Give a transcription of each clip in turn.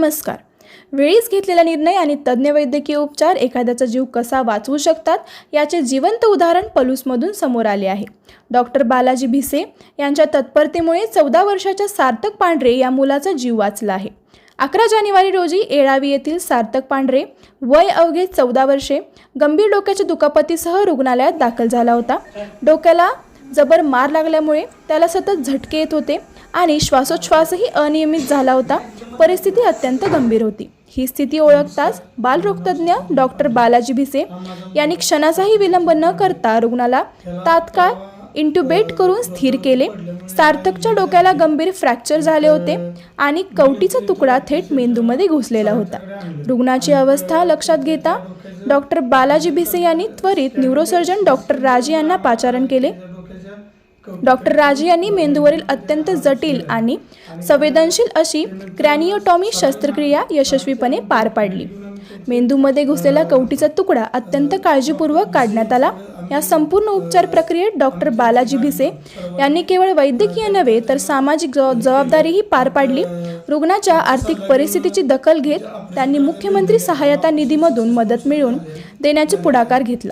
नमस्कार. वेळीच घेतलेला निर्णय आणि तज्ज्ञ वैद्यकीय उपचार एखाद्याचा जीव कसा वाचवू शकतात याचे जिवंत उदाहरण पलूसमधून समोर आले आहे. डॉक्टर बालाजी भिसे यांच्या तत्परतेमुळे 14 वर्षाच्या सार्थक पांढरे या मुलाचा जीव वाचला आहे. 11 जानेवारी रोजी येळावी येथील सार्थक पांढरे वय अवघे 14 वर्षे गंभीर डोक्याच्या दुखापतीसह रुग्णालयात दाखल झाला होता. डोक्याला जबर मार लागल्यामुळे त्याला सतत झटके येत होते आणि श्वासोच्छ्वासही अनियमित झाला होता. परिस्थिती अत्यंत गंभीर होती. ही स्थिती ओळखताच बालरोगतज्ञ डॉक्टर बालाजी भिसे यांनी क्षणाचाही विलंब न करता रुग्णाला तात्काळ इंट्युबेट करून स्थिर केले. सार्थकच्या डोक्याला गंभीर फ्रॅक्चर झाले होते आणि कवटीचा तुकडा थेट मेंदूमध्ये घुसलेला होता. रुग्णाची अवस्था लक्षात घेता डॉक्टर बालाजी भिसे यांनी त्वरित न्यूरोसर्जन डॉक्टर राजे यांना पाचारण केले. डॉक्टर राजे यांनी मेंदूवरील अत्यंत जटिल आणि संवेदनशील अशी क्रॅनिओटॉमी शस्त्रक्रिया यशस्वीपणे पार पाडली. मेंदूमध्ये घुसलेला कवटीचा तुकडा अत्यंत काळजीपूर्वक काढण्यात आला. या संपूर्ण उपचार प्रक्रियेत डॉक्टर बालाजी भिसे यांनी केवळ वैद्यकीय नव्हे तर सामाजिक जबाबदारीही पार पाडली. रुग्णाच्या आर्थिक परिस्थितीची दखल घेत त्यांनी मुख्यमंत्री सहायता निधीमधून मदत मिळवून देण्याचा पुढाकार घेतला.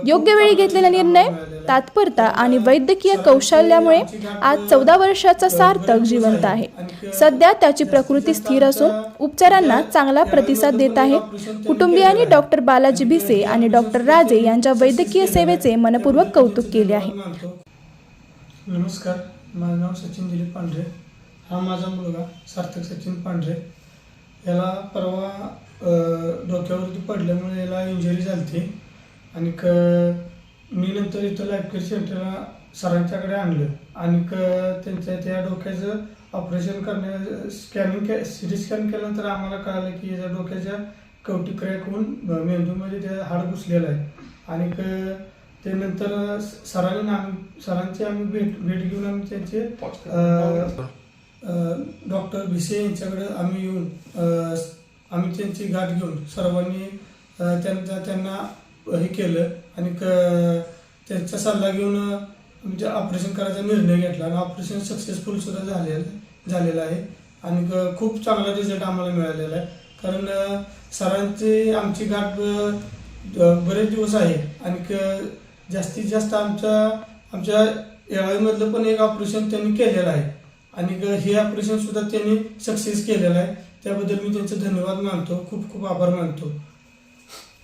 योग्य वेळी घेतलेला निर्णय, तात्परता आणि वैद्यकीय कौशल्यामुळे आज 14 वर्षाचा सार्थक जिवंत आहे. सध्या त्याची प्रकृती स्थिर असून उपचारांना चांगला प्रतिसाद देत आहे. कुटुंबियांनी डॉक्टर बालाजी भिसे आणि डॉक्टर राजे यांच्या वैद्यकीय सेवेचे मनपूर्वक कौतुक केले आहे. नमस्कार, माझं नाव सचिन दिलीप पांढरे. हा माझा मुलगा सार्थक सचिन पांढरे. याला परवा डोक्यावरती पडल्यामुळे याला इंजुरी झाली आणि मी नंतर इथं लाईफ केअर सेंटरला सरांच्याकडे आणलं आणि त्यांच्या त्या डोक्याचं ऑपरेशन सिटी स्कॅन केल्यानंतर आम्हाला कळालं की याच्या डोक्याच्या कवटी क्रॅक होऊन मेंदूमध्ये ते हाड घुसलेलं आहे. आणि ते नंतर सरांची आम्ही भेट घेऊन आम्ही त्यांचे डॉक्टर भिसे यांच्याकडे आम्ही येऊन आम्ही त्यांची गाठ घेऊन सर्वांनी त्यांना हे केलं आणि त्यांचा सल्ला घेऊन आमच्या ऑपरेशन करायचा निर्णय घेतला आणि ऑपरेशन सक्सेसफुल सुद्धा झालेलं आहे आणि खूप चांगला रिझल्ट आम्हाला मिळालेला आहे. कारण सरांची आमची गाठ बरेच दिवस आहे आणि जास्तीत जास्त आमच्या येळावीमधलं पण एक ऑपरेशन त्यांनी केलेलं आहे आणि हे ऑपरेशन सुद्धा त्यांनी सक्सेस केलेलं आहे. त्याबद्दल मी त्यांचे धन्यवाद मानतो, खूप खूप आभार मानतो.